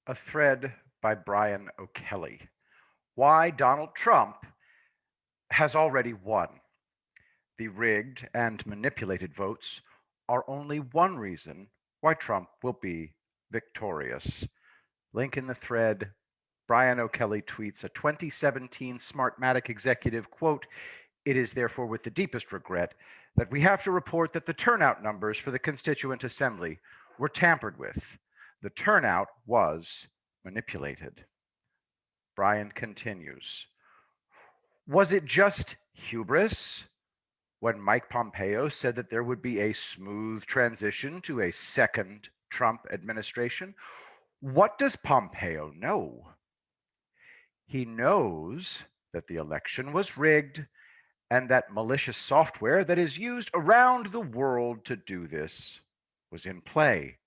A thread by Brian O'Kelly. Why Donald Trump has already won. The rigged and manipulated votes are only one reason why Trump will be victorious. Link in the thread. Brian O'Kelly tweets a 2017 Smartmatic executive quote, "It is therefore with the deepest regret that we have to report that the turnout numbers for the Constituent Assembly were tampered with. The turnout was manipulated." Brian continues. Was it just hubris when Mike Pompeo said that there would be a smooth transition to a second Trump administration? What does Pompeo know? He knows that the election was rigged and that malicious software that is used around the world to do this was in play.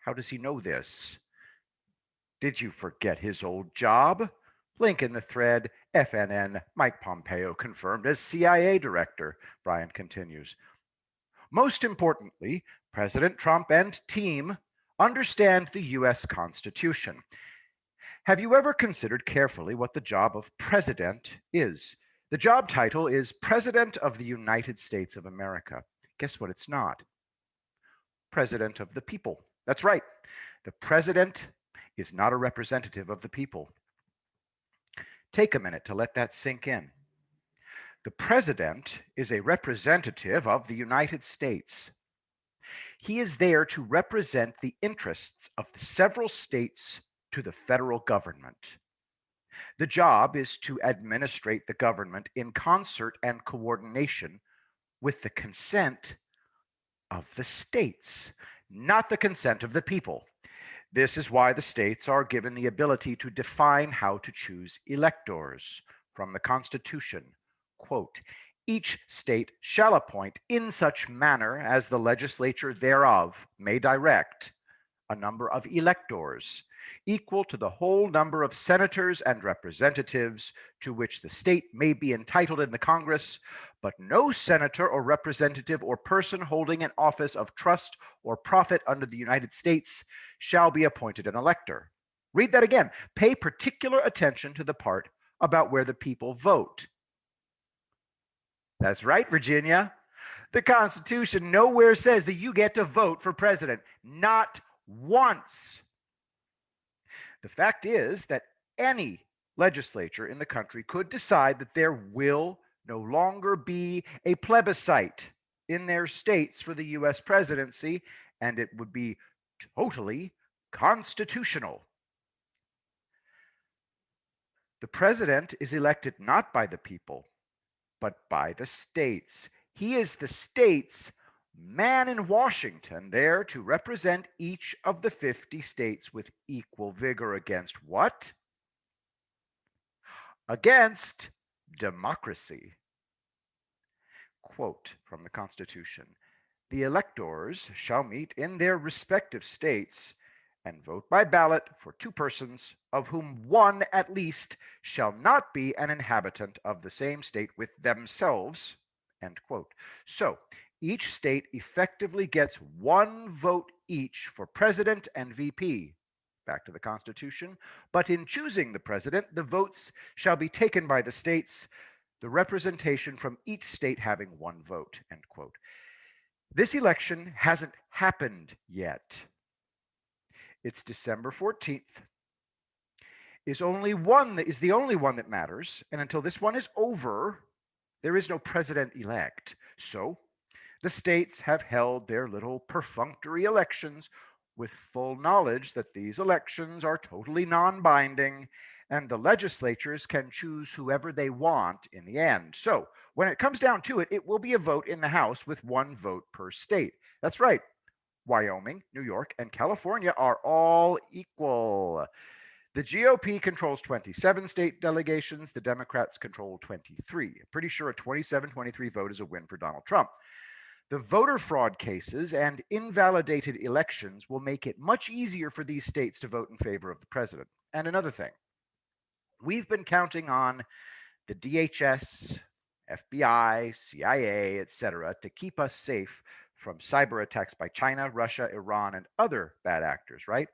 How does he know this? Did you forget his old job? Link in the thread. FNN, Mike Pompeo confirmed as CIA director. Brian continues. Most importantly, President Trump and team understand the US Constitution. Have you ever considered carefully what the job of president is? The job title is President of the United States of America. Guess what it's not? President of the people. That's right. The president is not a representative of the people. Take a minute to let that sink in. The president is a representative of the United States. He is there to represent the interests of the several states to the federal government. The job is to administrate the government in concert and coordination with the consent of the states, not the consent of the people. This is why the states are given the ability to define how to choose electors from the Constitution. Quote, each state shall appoint in such manner as the legislature thereof may direct a number of electors equal to the whole number of senators and representatives to which the state may be entitled in the Congress, but no senator or representative or person holding an office of trust or profit under the United States shall be appointed an elector. Read that again. Pay particular attention to the part about where the people vote. That's right, Virginia. The Constitution nowhere says that you get to vote for president. Not once. The fact is that any legislature in the country could decide that there will no longer be a plebiscite in their states for the US presidency, and it would be totally constitutional. The president is elected not by the people, but by the states. He is the state's man in Washington, there to represent each of the 50 states with equal vigor against what? Against democracy. Quote from the Constitution, the electors shall meet in their respective states and vote by ballot for two persons, of whom one at least shall not be an inhabitant of the same state with themselves. End quote. So each state effectively gets one vote each for president and VP. Back to the Constitution. But in choosing the president, the votes shall be taken by the states, the representation from each state having one vote. End quote. This election hasn't happened yet. It's December 14th. Is the only one that matters, and until this one is over, there is no president-elect. So the states have held their little perfunctory elections with full knowledge that these elections are totally non-binding, and the legislatures can choose whoever they want in the end. So when it comes down to it, it will be a vote in the House with one vote per state. That's right. Wyoming, New York, and California are all equal. The GOP controls 27 state delegations. The Democrats control 23. I'm pretty sure a 27-23 vote is a win for Donald Trump. The voter fraud cases and invalidated elections will make it much easier for these states to vote in favor of the president. And another thing, we've been counting on the DHS, FBI, CIA, etc., to keep us safe from cyber attacks by China, Russia, Iran, and other bad actors, right?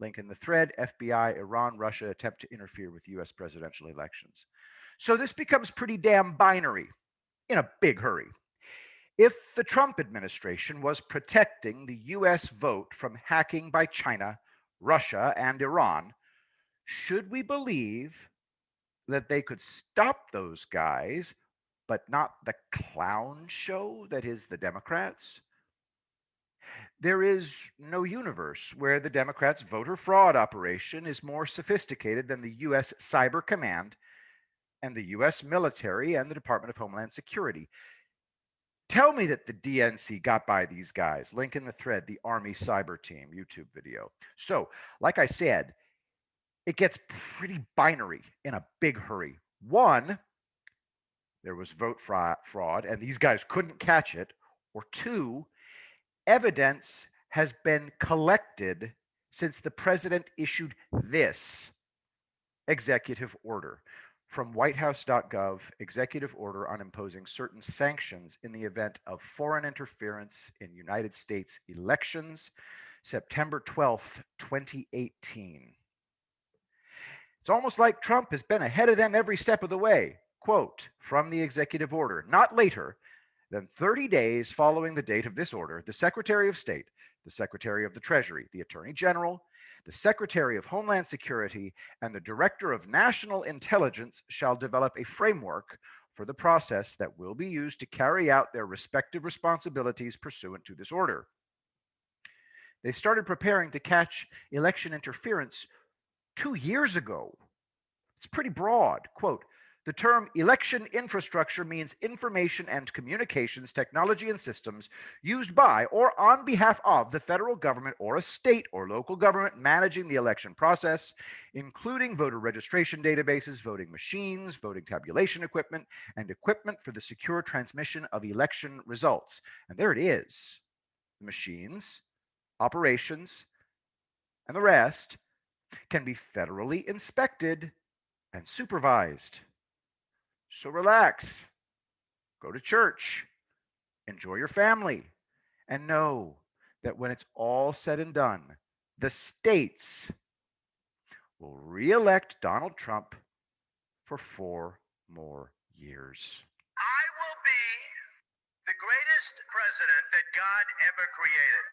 Link in the thread: FBI, Iran, Russia attempt to interfere with US presidential elections. So this becomes pretty damn binary in a big hurry. If the Trump administration was protecting the US vote from hacking by China, Russia, and Iran, should we believe that they could stop those guys, but not the clown show that is the Democrats? There is no universe where the Democrats' voter fraud operation is more sophisticated than the US Cyber Command and the US military and the Department of Homeland Security. Tell me that the DNC got by these guys. Link in the thread, the Army Cyber Team YouTube video. So, like I said, it gets pretty binary in a big hurry. One, there was vote fraud and these guys couldn't catch it. Or two, evidence has been collected since the president issued this executive order. From whitehouse.gov, executive order on imposing certain sanctions in the event of foreign interference in United States elections, September 12th, 2018. It's almost like Trump has been ahead of them every step of the way. Quote from the executive order: not later than 30 days following the date of this order, the Secretary of State, the Secretary of the Treasury, the Attorney General, the Secretary of Homeland Security, and the Director of National Intelligence shall develop a framework for the process that will be used to carry out their respective responsibilities pursuant to this order. They started preparing to catch election interference 2 years ago. It's pretty broad. Quote, the term election infrastructure means information and communications technology and systems used by or on behalf of the federal government or a state or local government managing the election process, including voter registration databases, voting machines, voting tabulation equipment, and equipment for the secure transmission of election results. And there it is. The machines, operations, and the rest can be federally inspected and supervised. So relax, go to church, enjoy your family, and know that when it's all said and done, the states will re-elect Donald Trump for 4 more years. I will be the greatest president that God ever created.